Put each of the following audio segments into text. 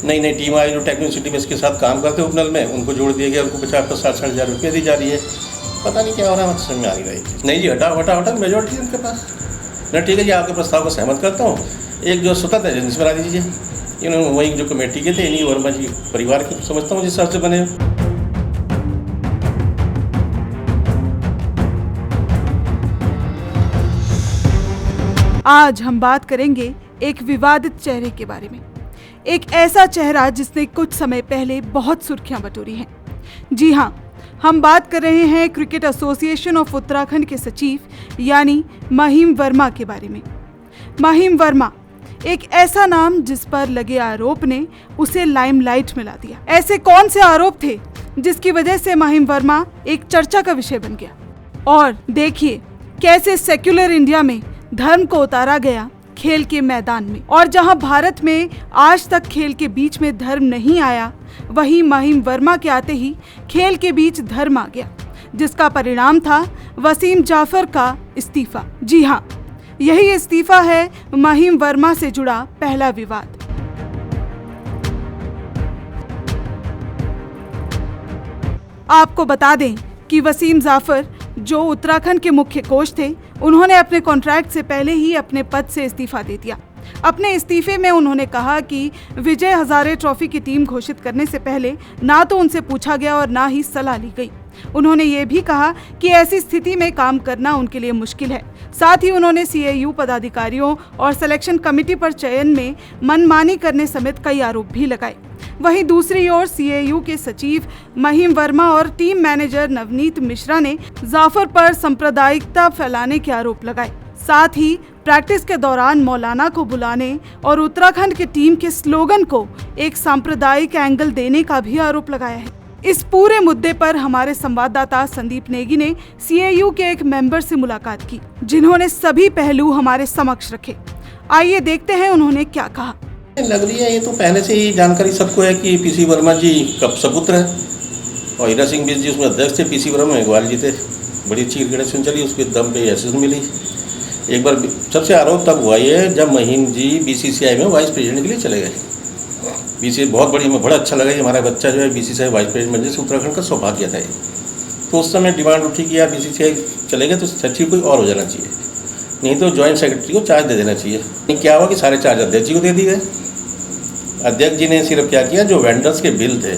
नई नई टीम आई जो टेक्निसिटी में इसके साथ काम करते उपनल में, उनको जोड़ दिया गया, उनको 50-60 हज़ार रुपये दी जा रही है। पता नहीं क्या हो रहा है, समझ में आ नहीं रही। नहीं जी, हटा मेजोरिटी है उनके पास। नहीं ठीक है जी, आपके प्रस्ताव को सहमत करता हूँ। एक जो स्वतंत्र एजेंसी बना दीजिए, इन्होंने वही जो कमेटी के थे, इन्हीं वर्मा जी परिवार के समझता हूँ जिस हिसाब से बने। आज हम बात करेंगे एक विवादित चेहरे के बारे में। एक ऐसा चेहरा जिसने कुछ समय पहले बहुत सुर्खियां बटोरी हैं। जी हाँ, हम बात कर रहे हैं क्रिकेट एसोसिएशन ऑफ उत्तराखंड के सचिव यानी महिम वर्मा के बारे में। महिम वर्मा एक ऐसा नाम जिस पर लगे आरोप ने उसे लाइमलाइट में ला दिया। ऐसे कौन से आरोप थे जिसकी वजह से महिम वर्मा एक चर्चा का विषय बन गया? और देखिए कैसे सेक्युलर इंडिया में धर्म को उतारा गया खेल के मैदान में, और जहां भारत में आज तक खेल के बीच में धर्म नहीं आया, वहीं महिम वर्मा के आते ही खेल के बीच धर्म आ गया, जिसका परिणाम था वसीम जाफर का इस्तीफा। जी हाँ, यही इस्तीफा है महिम वर्मा से जुड़ा पहला विवाद। आपको बता दें कि वसीम जाफर जो उत्तराखंड के मुख्य कोच थे, उन्होंने अपने कॉन्ट्रैक्ट से पहले ही अपने पद से इस्तीफा दे दिया। अपने इस्तीफे में उन्होंने कहा कि विजय हजारे ट्रॉफी की टीम घोषित करने से पहले ना तो उनसे पूछा गया और ना ही सलाह ली गई। उन्होंने ये भी कहा कि ऐसी स्थिति में काम करना उनके लिए मुश्किल है। साथ ही उन्होंने सीएयू पदाधिकारियों और सिलेक्शन कमेटी पर चयन में मनमानी करने समेत कई आरोप भी लगाए। वहीं दूसरी ओर सीएयू के सचिव महिम वर्मा और टीम मैनेजर नवनीत मिश्रा ने जाफर पर सांप्रदायिकता फैलाने के आरोप लगाए। साथ ही प्रैक्टिस के दौरान मौलाना को बुलाने और उत्तराखंड की टीम के स्लोगन को एक सांप्रदायिक एंगल देने का भी आरोप लगाया है। इस पूरे मुद्दे पर हमारे संवाददाता संदीप नेगी ने सीएयू के एक मेंबर से मुलाकात की, जिन्होंने सभी पहलू हमारे समक्ष रखे। आइए देखते हैं उन्होंने क्या कहा। लग रही है ये तो पहले से ही जानकारी सबको है कि पीसी वर्मा जी कब सपुत्र है और हीरा सिंह बिज जी उसमें अध्यक्ष थे। पीसी वर्मा मेघवाल जी थे, बड़ी अच्छी क्रिकेट चली, उसके दम पे एसेस मिली। एक बार सबसे आरोप तब हुआ है जब महिम जी बीसीसीआई में वाइस प्रेसिडेंट के लिए चले गए। बीसीसीआई बहुत बड़ी, हमें बड़ा अच्छा लगा कि हमारा बच्चा जो है बीसीसीआई वाइस प्रेसिडेंट बनने से उत्तराखंड का सौभाग्य था। तो उस समय डिमांड उठी कि यार बीसीसीआई चले गए तो सचिव कोई और हो जाना चाहिए, नहीं तो ज्वाइंट सेक्रेटरी को चार्ज दे देना चाहिए। क्या हुआ कि सारे चार्ज अध्यक्ष जी को दे दिए गए। अध्यक्ष जी ने सिर्फ क्या किया, जो वेंडर्स के बिल थे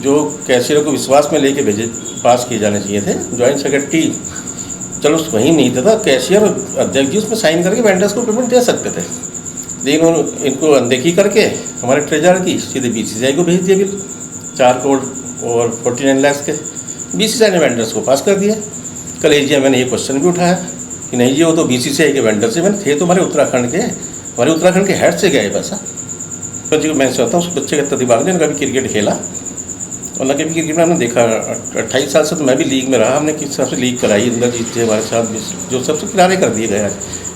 जो कैशियर को विश्वास में लेके भेजे पास किए जाने चाहिए थे, ज्वाइंट सेक्रेटरी चलो वहीं नहीं था, कैशियर और अध्यक्ष जी उसमें साइन करके वेंडर्स को पेमेंट दे सकते थे। लेकिन उन्होंने इनको अनदेखी करके हमारे ट्रेजर की सीधे बीसीसीआई को भेज दिया बिल 4 करोड़ और 49 लाख के। बीसीसीआई ने वेंडर्स को पास कर दिया। कल एजीएम मैंने ये क्वेश्चन भी उठाया कि नहीं जी वो तो बीसीसीआई के वेंडर से मैंने थे तो हमारे उत्तराखंड के हेड से गए पैसा। बच्चे को मैं चाहता हूँ उस बच्चे का दिमाग ने कभी क्रिकेट खेला और न कभी क्रिकेट में हमने देखा। 28 साल से तो मैं भी लीग में रहा, हमने किस हिसाब से लीग कराई, इंदर जीत थे हमारे साथ, जो सबसे किनारे कर दिए गए।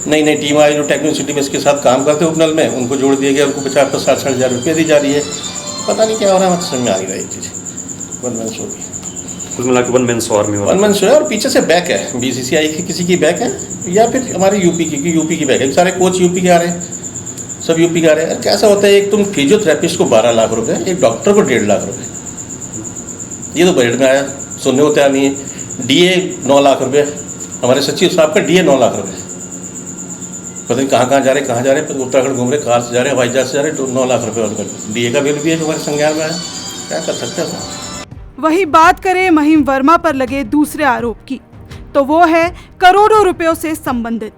नई नई टीम आई जो टेक्निसिटी में इसके साथ काम करते उपनल में, उनको जोड़ दिया गया, उनको 50-60 हज़ार रुपये दी जा रही है। पता नहीं क्या हो रहा है, समझ में आ नहीं रही चीज़। वन मैन शो कुल मिला के वन मैन शो है और पीछे से बैक है बीसीसीआई की, किसी की बैक है या फिर हमारे यूपी की बैक है। सारे कोच यूपी के आ रहे हैं, सब यूपी के आ रहे हैं। कैसा होता है, एक तुम फिजियोथेरेपिस्ट को 12 लाख रुपए, एक डॉक्टर को 1.5 लाख रुपए, ये तो बजट में आया, सुनने को तैयार नहीं है। डीए 9 लाख रुपए, हमारे सचिव साहब का डीए 9 लाख रुपए, पता नहीं कहाँ जा रहे उत्तराखंड घूम रहे, कार से जा रहे, हवाई जहाज से जा रहे, तो 9 लाख रुपए उनका डीए का बिल भी है जो हमारे संज्ञान में आया। क्या कर सकते हैं। वही बात करें महिम वर्मा पर लगे दूसरे आरोप की, तो वो है करोड़ों रुपयों से संबंधित।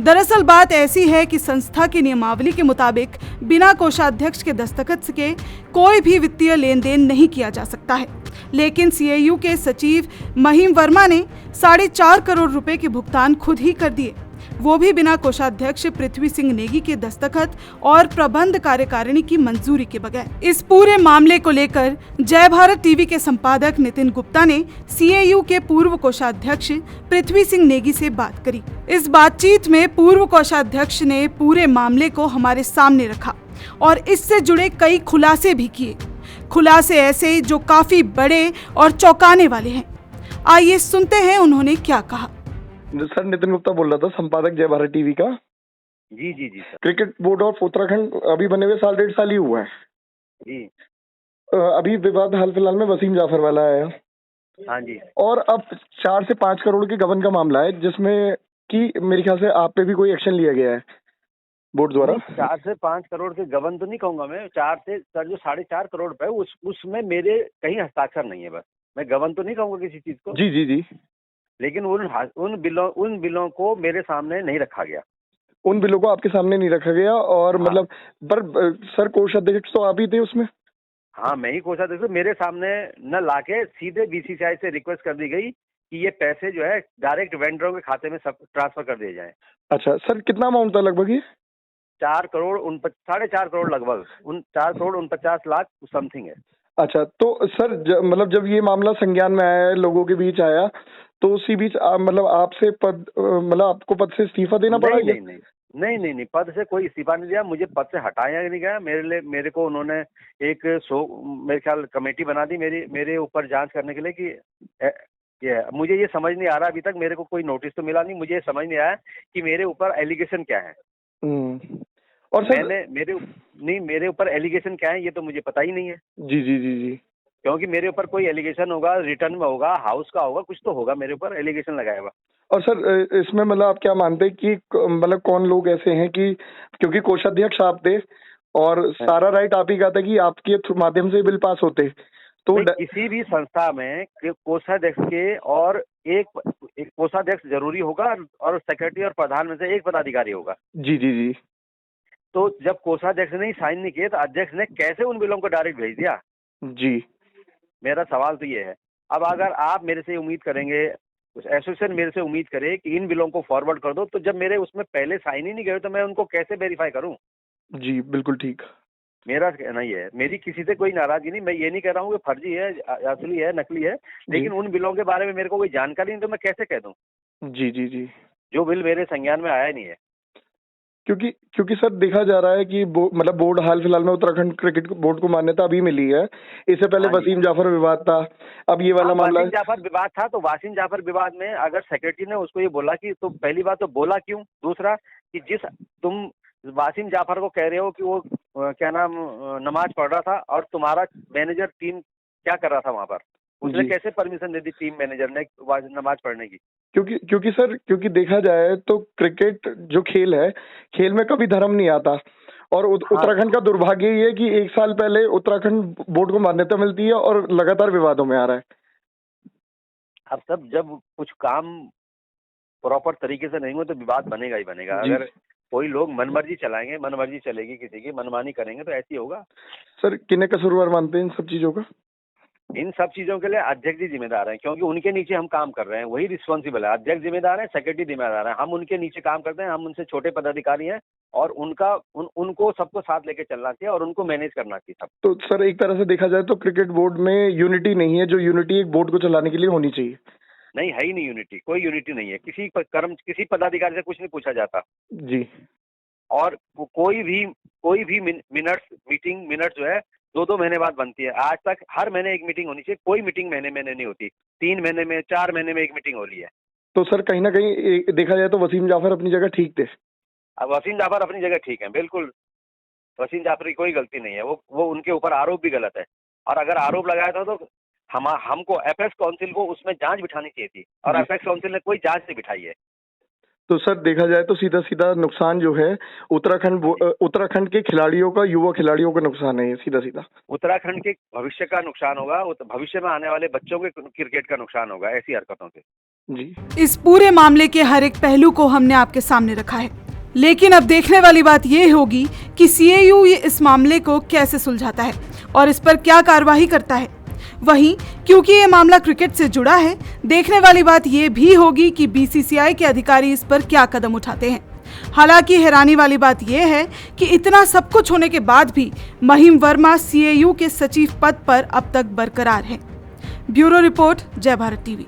दरअसल बात ऐसी है कि संस्था की नियमावली के मुताबिक बिना कोषाध्यक्ष के दस्तखत के कोई भी वित्तीय लेन देन नहीं किया जा सकता है। लेकिन सीएयू के सचिव महिम वर्मा ने 4.5 करोड़ रुपए के भुगतान खुद ही कर दिए, वो भी बिना कोषाध्यक्ष पृथ्वी सिंह नेगी के दस्तखत और प्रबंध कार्यकारिणी की मंजूरी के बगैर। इस पूरे मामले को लेकर जय भारत टीवी के संपादक नितिन गुप्ता ने सीएयू के पूर्व कोषाध्यक्ष पृथ्वी सिंह नेगी से बात करी। इस बातचीत में पूर्व कोषाध्यक्ष ने पूरे मामले को हमारे सामने रखा और इससे जुड़े कई खुलासे भी किए। खुलासे ऐसे जो काफी बड़े और चौंकाने वाले हैं। आइए सुनते हैं उन्होंने क्या कहा। सर, नितिन गुप्ता बोल रहा था, संपादक जय भारत टीवी का। जी sir. Cricket board of Uttarakhand अभी बने हुए 1.5 साल ही हुआ है। जी। अभी विवाद हाल फिलहाल में वसीम जाफर वाला आया हाँ जी। और अब 4 से 5 करोड़ के गबन का मामला है, जिसमें कि मेरे ख्याल से आप पे भी कोई एक्शन लिया गया है बोर्ड द्वारा। 4 से 5 करोड़ के गबन तो नहीं कहूंगा मैं। 4 से सर जो 4.5 करोड़ रुपए उसमें मेरे कहीं हस्ताक्षर नहीं है। बस मैं गबन तो नहीं कहूंगा किसी चीज को। जी जी जी। लेकिन उन बिलों को मेरे सामने नहीं रखा गया। उन बिलों को आपके सामने नहीं रखा गया और हाँ। मतलब पर सर कोषाध्यक्ष तो आप ही थे उसमें। हाँ, मैं ही कोषाध्यक्ष हूं। मेरे सामने न लाके सीधे बीसीसीआई से रिक्वेस्ट कर दी गई कि ये पैसे जो है डायरेक्ट वेंडरों के खाते में सब ट्रांसफर कर दिए जाएं। अच्छा सर, कितना अमाउंट था लगभग ये? 4 करोड़ 4.5 करोड़ लगभग 4 करोड़ 49 लाख समथिंग है। अच्छा तो सर मतलब जब ये मामला संज्ञान में आया, लोगों के बीच आया, तो उसी बीच मतलब आपसे मतलब आपको पद से इस्तीफा देना पड़ा? नहीं, पद से कोई इस्तीफा नहीं दिया। मुझे पद से हटाया नहीं गया। मेरे को उन्होंने मेरे ख्याल कमेटी बना दी मेरे ऊपर जांच करने के लिए कि मुझे ये समझ नहीं आ रहा अभी तक। मेरे को कोई नोटिस तो मिला नहीं। मुझे ये समझ नहीं आया कि मेरे ऊपर एलिगेशन क्या है। और सर मेरे ऊपर एलिगेशन क्या है ये तो मुझे पता ही नहीं है। जी जी जी जी। क्योंकि मेरे ऊपर कोई एलिगेशन होगा, रिटर्न में होगा, हाउस का होगा, कुछ तो होगा मेरे ऊपर एलिगेशन लगाया हुआ। और सर इसमें मतलब आप क्या मानते हैं कि मतलब कौन लोग ऐसे हैं कि, क्योंकि कोषाध्यक्ष आप थे और सारा राइट आप ही का था कि आपके माध्यम से बिल पास होते, तो किसी भी संस्था में कोषाध्यक्ष के और एक कोषाध्यक्ष जरूरी होगा और सेक्रेटरी और प्रधान में से एक पदाधिकारी होगा। जी जी जी। तो जब कोषाध्यक्ष ने साइन नहीं किए तो अध्यक्ष ने कैसे उन बिलों को डायरेक्ट भेज दिया? जी, मेरा सवाल तो ये है। अब अगर आप मेरे से उम्मीद करेंगे, एसोसिएशन मेरे से उम्मीद करे कि इन बिलों को फॉरवर्ड कर दो, तो जब मेरे उसमें पहले साइन ही नहीं गए तो मैं उनको कैसे वेरीफाई करूं? जी बिल्कुल ठीक। मेरा कहना ही है। मेरी किसी से कोई नाराजगी नहीं। मैं ये नहीं कह रहा हूँ कि फर्जी है, असली है, नकली है, लेकिन उन बिलों के बारे में मेरे को कोई जानकारी नहीं तो मैं कैसे कह दूं? जी जी जी। जो बिल मेरे संज्ञान में आया नहीं है। क्योंकि सर देखा जा रहा है कि मतलब बोर्ड हाल फिलहाल में उत्तराखंड क्रिकेट बोर्ड को मान्यता अभी मिली है। इससे पहले वसीम जाफर विवाद था, अब ये वाला मामला। वसीम जाफर विवाद था तो वसीम जाफर विवाद में अगर सेक्रेटरी ने उसको ये बोला कि तो पहली बात तो बोला क्यों? दूसरा कि जिस तुम वसीम जाफर को कह रहे हो कि वो क्या नाम नमाज पढ़ रहा था और तुम्हारा मैनेजर टीम क्या कर रहा था वहां पर, उसने कैसे परमिशन दे दी टीम मैनेजर ने नमाज पढ़ने की? क्योंकि देखा जाए तो क्रिकेट जो खेल है, खेल में कभी धर्म नहीं आता और उत्तराखंड का दुर्भाग्य ये है कि 1 साल पहले उत्तराखंड बोर्ड को मान्यता मिलती है और लगातार विवादों में आ रहा है। अब सब जब कुछ काम प्रॉपर तरीके से नहीं हो तो विवाद बनेगा ही बनेगा। अगर कोई लोग मनमर्जी चलाएंगे, मनमर्जी चलेगी, किसी की मनमानी करेंगे तो ऐसी होगा। सर किन्हें कसूरवार मानते हैं इन सब चीजों का? इन सब चीजों के लिए अध्यक्ष जी जिम्मेदार हैं, क्योंकि उनके नीचे हम काम कर रहे हैं। वही रिस्पॉन्सिबल है। अध्यक्ष जिम्मेदार है, सेक्रेटरी जिम्मेदार है। हम उनके नीचे काम करते हैं, हम उनसे छोटे पदाधिकारी हैं और उनको सबको साथ लेके चलना चाहिए और उनको मैनेज करना चाहिए सब। तो सर एक तरह से देखा जाए तो क्रिकेट बोर्ड में यूनिटी नहीं है, जो यूनिटी एक बोर्ड को चलाने के लिए होनी चाहिए। नहीं है ही नहीं यूनिटी, कोई यूनिटी नहीं है। किसी पदाधिकारी से कुछ नहीं पूछा जाता जी। और कोई भी मिनट जो है 2-2 महीने बाद बनती है। आज तक हर महीने एक मीटिंग होनी चाहिए। कोई मीटिंग महीने नहीं होती। 3 महीने में 4 महीने में एक मीटिंग हो रही है। तो सर कहीं ना कहीं देखा जाए तो वसीम जाफर अपनी जगह ठीक थे। अब वसीम जाफर अपनी जगह ठीक है, बिल्कुल। वसीम जाफर की कोई गलती नहीं है। वो उनके ऊपर आरोप भी गलत है और अगर आरोप लगाया था तो हमको एपेक्स काउंसिल को उसमें जांच बिठानी चाहिए थी और एपेक्स काउंसिल ने कोई जांच नहीं बिठाई है। तो सर देखा जाए तो सीधा सीधा नुकसान जो है उत्तराखंड के खिलाड़ियों का, युवा खिलाड़ियों का नुकसान है। सीधा उत्तराखंड के भविष्य का नुकसान होगा, भविष्य में आने वाले बच्चों के क्रिकेट का नुकसान होगा ऐसी हरकतों से। जी, इस पूरे मामले के हर एक पहलू को हमने आपके सामने रखा है, लेकिन अब देखने वाली बात ये होगी कि सीएयू इस मामले को कैसे सुलझाता है और इस पर क्या कार्रवाई करता है। वहीं क्योंकि ये मामला क्रिकेट से जुड़ा है, देखने वाली बात ये भी होगी कि बीसीसीआई के अधिकारी इस पर क्या कदम उठाते हैं। हालांकि हैरानी वाली बात यह है कि इतना सब कुछ होने के बाद भी महिम वर्मा सीएयू के सचिव पद पर अब तक बरकरार हैं। ब्यूरो रिपोर्ट, जय भारत टीवी।